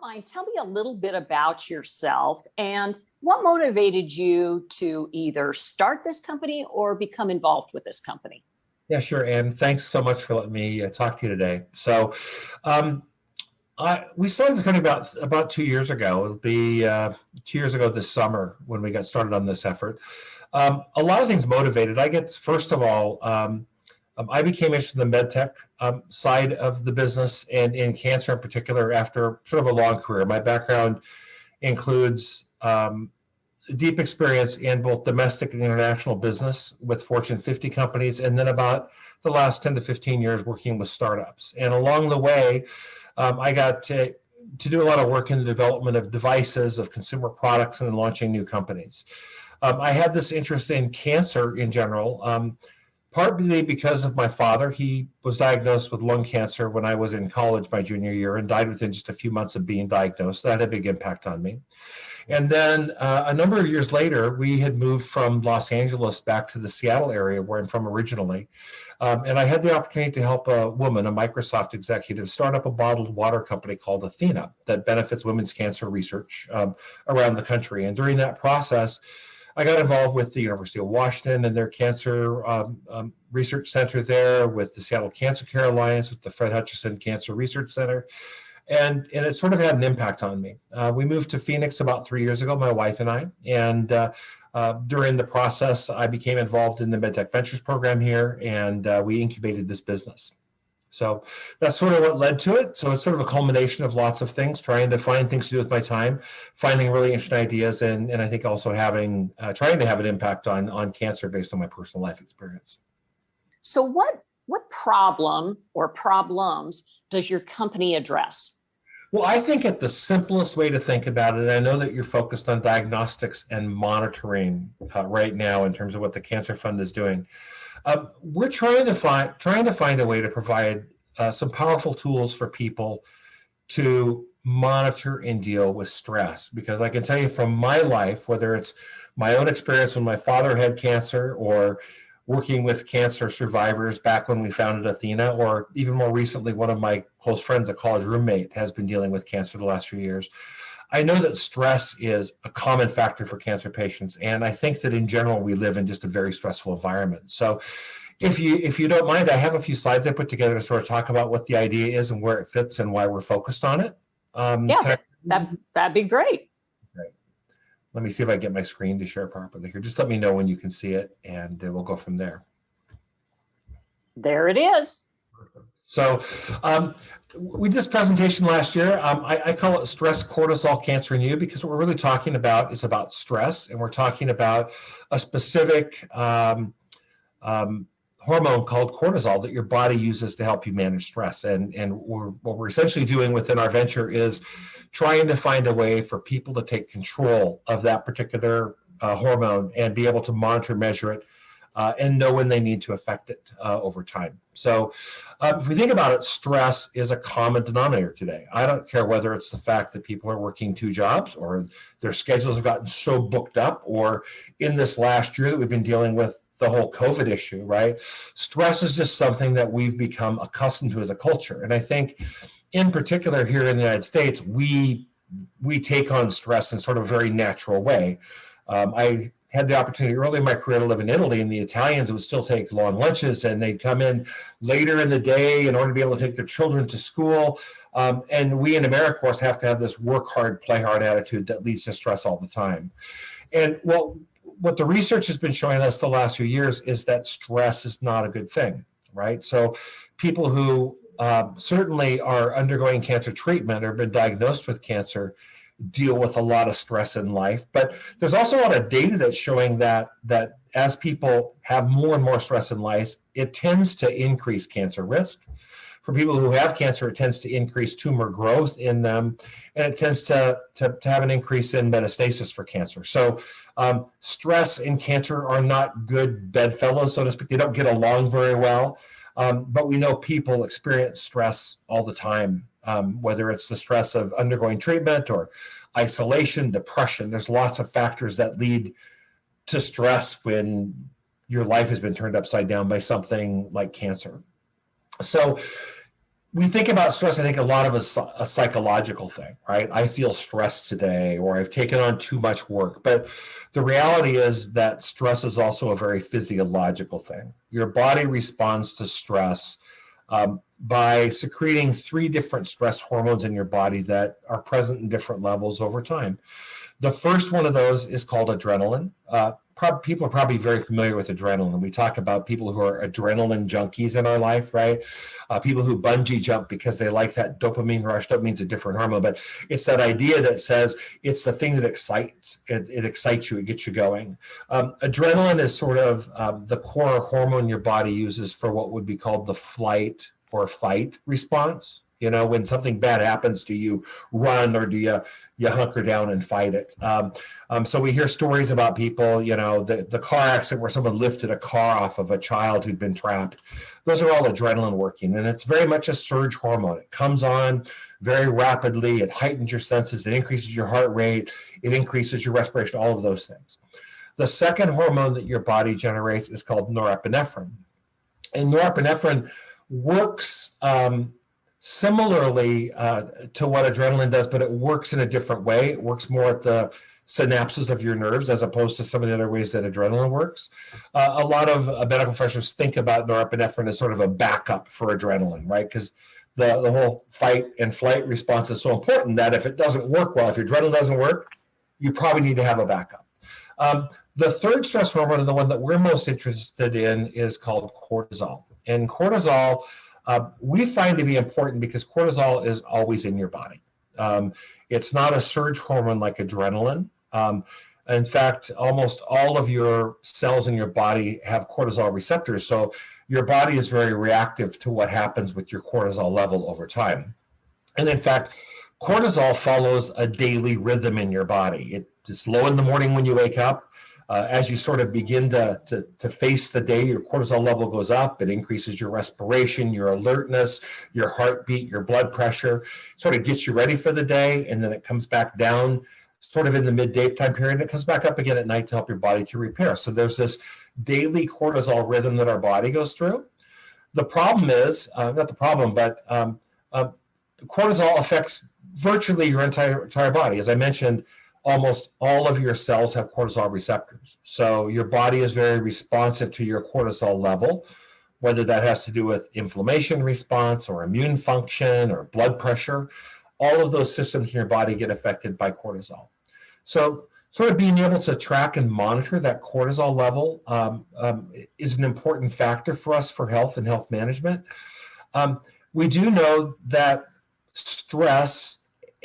don't mind, tell me a little bit about yourself and what motivated you to either start this company or become involved with this company. Yeah, sure. And thanks so much for letting me talk to you today. So, um, we started this company about 2 years ago. It'll be 2 years ago this summer when we got started on this effort. A lot of things motivated. First of all, I became interested in the med tech side of the business and in cancer in particular after sort of a long career. My background includes deep experience in both domestic and international business with Fortune 50 companies, and then about the last 10 to 15 years working with startups. And along the way, I got to do a lot of work in the development of devices, of consumer products, and launching new companies. I had this interest in cancer in general, partly because of my father. He was diagnosed with lung cancer when I was in college my junior year and died within just a few months of being diagnosed. That had a big impact on me. And then a number of years later, we had moved from Los Angeles back to the Seattle area where I'm from originally. And I had the opportunity to help a woman, a Microsoft executive, start up a bottled water company called Athena that benefits women's cancer research around the country. And during that process, I got involved with the University of Washington and their cancer research center there, with the Seattle Cancer Care Alliance, with the Fred Hutchinson Cancer Research Center. And it sort of had an impact on me. We moved to Phoenix about 3 years ago, my wife and I. And during the process, I became involved in the MedTech Ventures program here, and we incubated this business. So that's sort of what led to it. So it's sort of a culmination of lots of things, trying to find things to do with my time, finding really interesting ideas, and I think also trying to have an impact on cancer based on my personal life experience. So what problem or problems does your company address? Well, I think at the simplest way to think about it, I know that you're focused on diagnostics and monitoring right now in terms of what the Cancer Fund is doing. We're trying to find a way to provide some powerful tools for people to monitor and deal with stress. Because I can tell you from my life, whether it's my own experience when my father had cancer, or working with cancer survivors back when we founded Athena, or even more recently, one of my close friends, a college roommate, has been dealing with cancer the last few years. I know that stress is a common factor for cancer patients, and I think that in general we live in just a very stressful environment. So if you don't mind, I have a few slides I put together to sort of talk about what the idea is and where it fits and why we're focused on it. That'd be great. Great. Let me see if I get my screen to share properly here. Just let me know when you can see it, and we'll go from there. There it is. So we did this presentation last year. I call it Stress, Cortisol, Cancer, and You, because what we're really talking about is about stress, and we're talking about a specific hormone called cortisol that your body uses to help you manage stress. And what we're essentially doing within our venture is trying to find a way for people to take control of that particular hormone and be able to monitor, measure it, and know when they need to affect it over time. So if we think about it, stress is a common denominator today. I don't care whether it's the fact that people are working two jobs, or their schedules have gotten so booked up, or in this last year that we've been dealing with the whole COVID issue, right? Stress is just something that we've become accustomed to as a culture. And I think in particular here in the United States, we take on stress in sort of a very natural way. I had the opportunity early in my career to live in Italy, and the Italians would still take long lunches, and they'd come in later in the day in order to be able to take their children to school. And we in America, of course, have to have this work hard, play hard attitude that leads to stress all the time. And what the research has been showing us the last few years is that stress is not a good thing, right? So people who certainly are undergoing cancer treatment or been diagnosed with cancer deal with a lot of stress in life. But there's also a lot of data that's showing that as people have more and more stress in life, it tends to increase cancer risk. For people who have cancer, it tends to increase tumor growth in them, and it tends to have an increase in metastasis for cancer. So stress and cancer are not good bedfellows, so to speak. They don't get along very well. But we know people experience stress all the time, whether it's the stress of undergoing treatment or isolation, depression. There's lots of factors that lead to stress when your life has been turned upside down by something like cancer. So we think about stress, I think a lot of it's a psychological thing, right? I feel stressed today, or I've taken on too much work. But the reality is that stress is also a very physiological thing. Your body responds to stress by secreting 3 different stress hormones in your body that are present in different levels over time. The first one of those is called adrenaline. People are probably very familiar with adrenaline. We talk about people who are adrenaline junkies in our life, right? People who bungee jump because they like that dopamine rush. Dopamine's a different hormone, but it's that idea that says it's the thing that excites. It excites you. It gets you going. Adrenaline is sort of the core hormone your body uses for what would be called the flight or fight response. You know, when something bad happens, do you run or do you hunker down and fight it? So we hear stories about people, you know, the car accident where someone lifted a car off of a child who'd been trapped. Those are all adrenaline working, and it's very much a surge hormone. It comes on very rapidly. It heightens your senses. It increases your heart rate. It increases your respiration, all of those things. The second hormone that your body generates is called norepinephrine. And norepinephrine works similarly to what adrenaline does, but it works in a different way. It works more at the synapses of your nerves as opposed to some of the other ways that adrenaline works. A lot of medical professionals think about norepinephrine as sort of a backup for adrenaline, right? Because the whole fight and flight response is so important that if it doesn't work well, if your adrenaline doesn't work, you probably need to have a backup. The third stress hormone, and the one that we're most interested in, is called cortisol. And cortisol, we find to be important because cortisol is always in your body. It's not a surge hormone like adrenaline. In fact, almost all of your cells in your body have cortisol receptors. So your body is very reactive to what happens with your cortisol level over time. And in fact, cortisol follows a daily rhythm in your body. It's low in the morning when you wake up. As you sort of begin to face the day, your cortisol level goes up. It increases your respiration, your alertness, your heartbeat, your blood pressure, sort of gets you ready for the day. And then it comes back down sort of in the midday time period. It comes back up again at night to help your body to repair. So there's this daily cortisol rhythm that our body goes through. The problem is, not the problem, but cortisol affects virtually your entire body. As I mentioned, almost all of your cells have cortisol receptors. So your body is very responsive to your cortisol level, whether that has to do with inflammation response or immune function or blood pressure. All of those systems in your body get affected by cortisol. So sort of being able to track and monitor that cortisol level is an important factor for us for health and health management. We do know that stress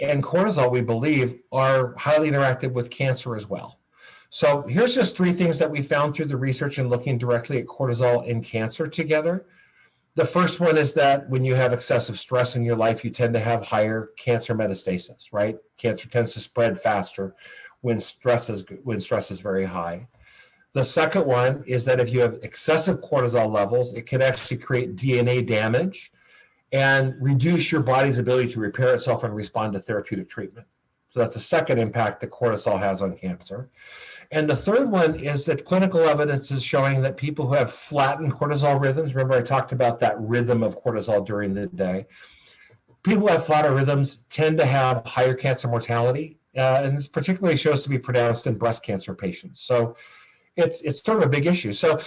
and cortisol, we believe, are highly interactive with cancer as well. So here's just 3 things that we found through the research and looking directly at cortisol and cancer together. The first one is that when you have excessive stress in your life, you tend to have higher cancer metastasis, right? Cancer tends to spread faster when stress is very high. The second one is that if you have excessive cortisol levels, it can actually create DNA damage and reduce your body's ability to repair itself and respond to therapeutic treatment. So that's the second impact that cortisol has on cancer. And the third one is that clinical evidence is showing that people who have flattened cortisol rhythms, remember I talked about that rhythm of cortisol during the day, people who have flatter rhythms tend to have higher cancer mortality, and this particularly shows to be pronounced in breast cancer patients. So it's sort of a big issue. So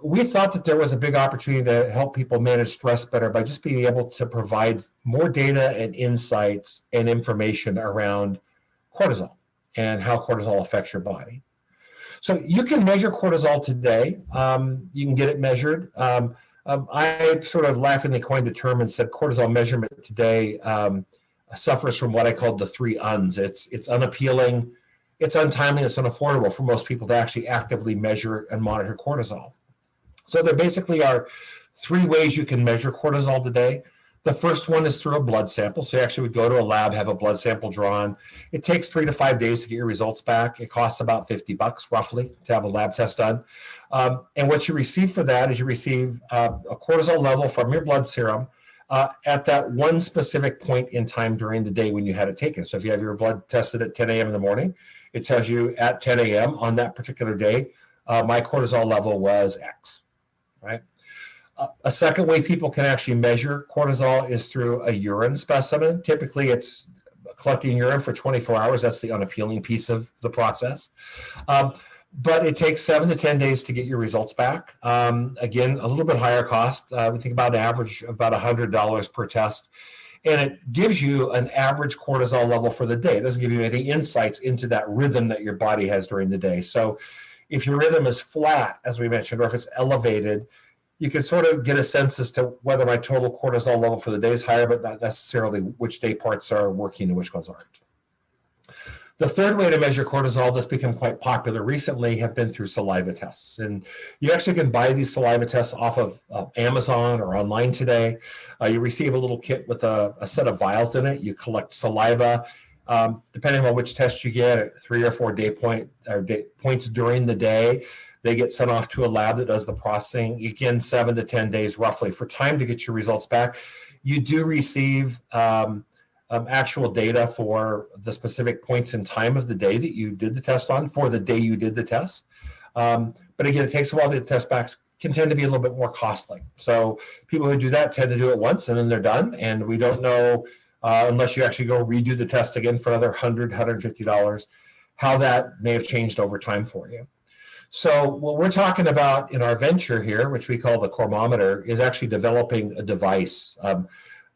we thought that there was a big opportunity to help people manage stress better by just being able to provide more data and insights and information around cortisol and how cortisol affects your body. So you can measure cortisol today. You can get it measured. I sort of laughingly coined a term and said cortisol measurement today suffers from what I called the 3 uns. It's unappealing, it's untimely, it's unaffordable for most people to actually actively measure and monitor cortisol. So there basically are 3 ways you can measure cortisol today. The first one is through a blood sample. So you actually would go to a lab, have a blood sample drawn. It takes 3 to 5 days to get your results back. It costs about $50 roughly to have a lab test done. And what you receive for that is you receive a cortisol level from your blood serum at that one specific point in time during the day when you had it taken. So if you have your blood tested at 10 a.m. in the morning, it tells you at 10 a.m. on that particular day, my cortisol level was X, right? A second way people can actually measure cortisol is through a urine specimen. Typically, it's collecting urine for 24 hours. That's the unappealing piece of the process. But it takes 7 to 10 days to get your results back. Again, a little bit higher cost. We think about an average about $100 per test. And it gives you an average cortisol level for the day. It doesn't give you any insights into that rhythm that your body has during the day. So if your rhythm is flat, as we mentioned, or if it's elevated, you can sort of get a sense as to whether my total cortisol level for the day is higher, but not necessarily which day parts are working and which ones aren't. The third way to measure cortisol that's become quite popular recently have been through saliva tests. And you actually can buy these saliva tests off of Amazon or online today. You receive a little kit with a set of vials in it. You collect saliva. Depending on which test you get, at 3 or 4 points during the day, they get sent off to a lab that does the processing. Again, 7 to 10 days roughly for time to get your results back. You do receive actual data for the specific points in time of the day that you did the test on for the day you did the test. But again, it takes a while to get test backs, can tend to be a little bit more costly. So people who do that tend to do it once and then they're done. And we don't know, unless you actually go redo the test again for another $100, $150, how that may have changed over time for you. So what we're talking about in our venture here, which we call the Cormometer, is actually developing a device.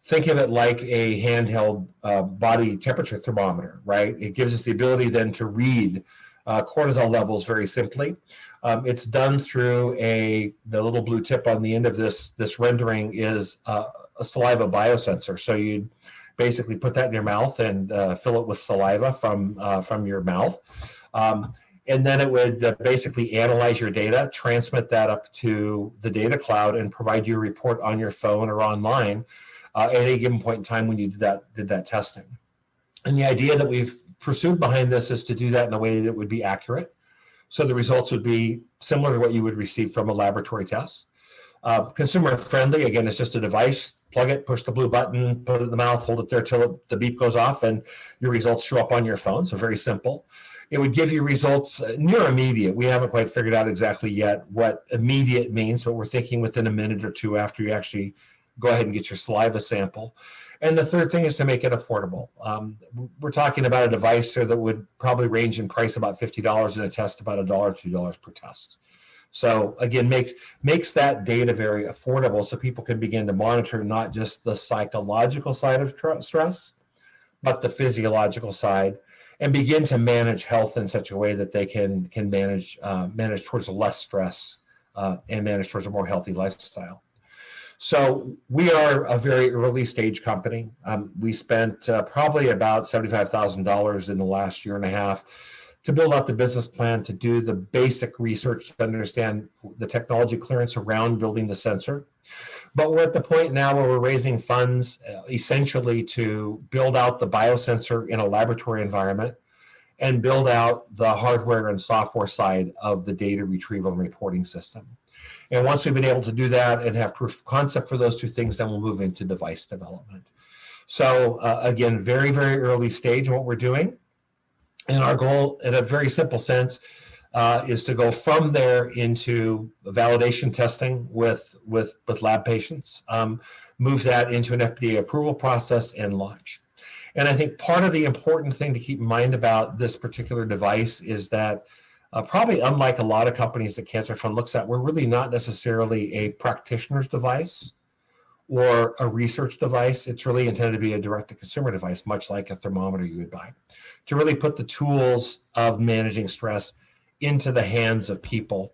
Think of it like a handheld body temperature thermometer, right? It gives us the ability then to read cortisol levels very simply. It's done through the little blue tip on the end of this rendering is a saliva biosensor. So you basically put that in your mouth and fill it with saliva from your mouth. And then it would basically analyze your data, transmit that up to the data cloud, and provide you a report on your phone or online at any given point in time when you did that testing. And the idea that we've pursued behind this is to do that in a way that would be accurate. So the results would be similar to what you would receive from a laboratory test. Consumer friendly, again, it's just a device. Plug it, push the blue button, put it in the mouth, hold it there till the beep goes off, and your results show up on your phone. So very simple. It would give you results near immediate. We haven't quite figured out exactly yet what immediate means, but we're thinking within a minute or two after you actually go ahead and get your saliva sample. And the third thing is to make it affordable. We're talking about a device here that would probably range in price about $50 and a test about $1 or $2 per test. So again, makes that data very affordable so people can begin to monitor not just the psychological side of stress, but the physiological side, and begin to manage health in such a way that they can manage towards less stress and manage towards a more healthy lifestyle. So we are a very early stage company. We spent probably about $75,000 in the last year and a half to build out the business plan, to do the basic research to understand the technology clearance around building the sensor. But we're at the point now where we're raising funds essentially to build out the biosensor in a laboratory environment and build out the hardware and software side of the data retrieval and reporting system. And once we've been able to do that and have proof of concept for those two things, then we'll move into device development. So again, very, very early stage in what we're doing. And our goal, in a very simple sense, is to go from there into validation testing with lab patients, move that into an FDA approval process and launch. And I think part of the important thing to keep in mind about this particular device is that probably unlike a lot of companies that Cancer Fund looks at, we're really not necessarily a practitioner's device or a research device. It's really intended to be a direct-to-consumer device, much like a thermometer you would buy, to really put the tools of managing stress into the hands of people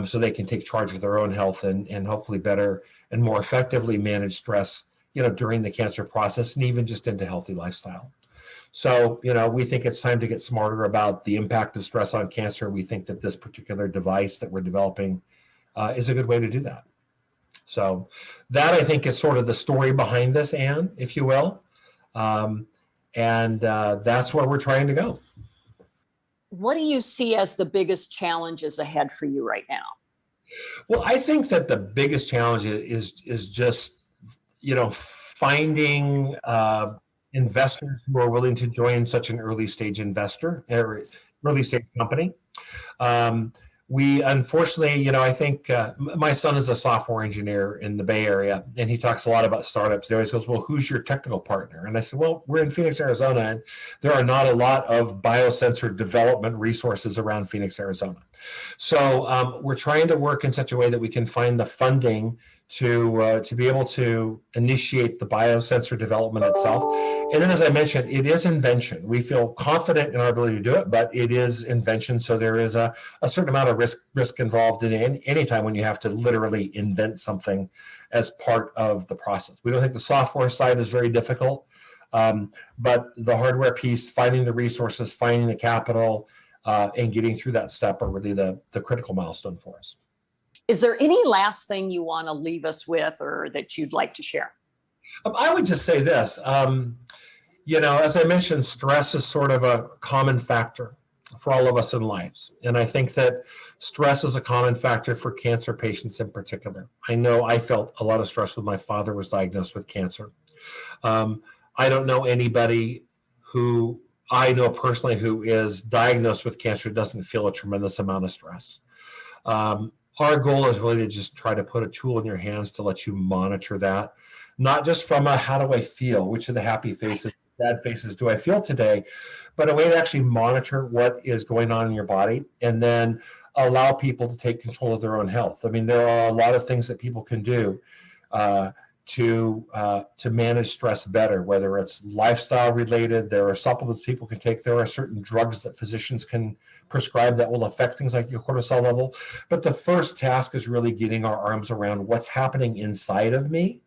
so they can take charge of their own health and hopefully better and more effectively manage stress, during the cancer process and even just into healthy lifestyle. So, we think it's time to get smarter about the impact of stress on cancer. We think that this particular device that we're developing is a good way to do that. So that, I think, is sort of the story behind this, Anne, if you will. And that's where we're trying to go. What do you see as the biggest challenges ahead for you right now? Well, I think that the biggest challenge is just, finding investors who are willing to join such an early stage investor or early stage company. we unfortunately, I think my son is a software engineer in the Bay Area, and he talks a lot about startups. He always goes, well, who's your technical partner? And I said, well, we're in Phoenix, Arizona, and there are not a lot of biosensor development resources around Phoenix, Arizona. So we're trying to work in such a way that we can find the funding to be able to initiate the biosensor development itself. And then, as I mentioned, it is invention. We feel confident in our ability to do it, but it is invention. So there is a certain amount of risk involved in any time when you have to literally invent something as part of the process. We don't think the software side is very difficult, but the hardware piece, finding the resources, finding the capital, and getting through that step are really the critical milestone for us. Is there any last thing you want to leave us with or that you'd like to share? I would just say this, as I mentioned, stress is sort of a common factor for all of us in life. And I think that stress is a common factor for cancer patients in particular. I know I felt a lot of stress when my father was diagnosed with cancer. I don't know anybody who I know personally who is diagnosed with cancer doesn't feel a tremendous amount of stress. Our goal is really to just try to put a tool in your hands to let you monitor that, not just from a how do I feel, which of the happy faces, sad faces do I feel today, but a way to actually monitor what is going on in your body and then allow people to take control of their own health. I mean, there are a lot of things that people can do to manage stress better, whether it's lifestyle related, there are supplements people can take, there are certain drugs that physicians can prescribe that will affect things like your cortisol level. But the first task is really getting our arms around what's happening inside of me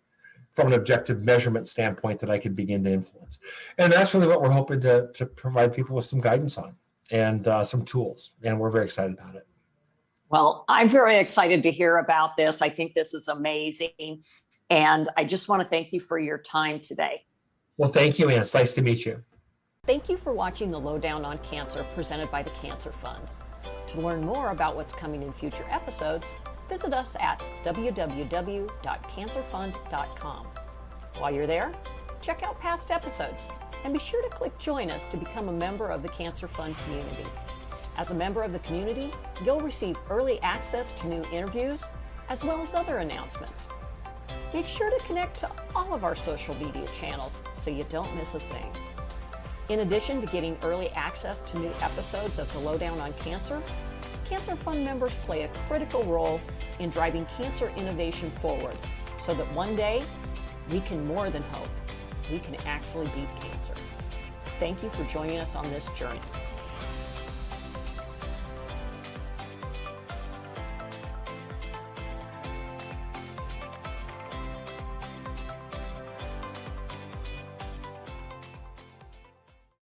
from an objective measurement standpoint that I can begin to influence. And that's really what we're hoping to provide people with some guidance on and some tools. And we're very excited about it. Well, I'm very excited to hear about this. I think this is amazing. And I just want to thank you for your time today. Well, thank you, Ann. It's nice to meet you. Thank you for watching the Lowdown on Cancer presented by the Cancer Fund. To learn more about what's coming in future episodes, visit us at www.cancerfund.com. While you're there, check out past episodes and be sure to click join us to become a member of the Cancer Fund community. As a member of the community, you'll receive early access to new interviews as well as other announcements. Make sure to connect to all of our social media channels so you don't miss a thing. In addition to getting early access to new episodes of the Lowdown on Cancer, Cancer Fund members play a critical role in driving cancer innovation forward so that one day we can more than hope. We can actually beat cancer. Thank you for joining us on this journey.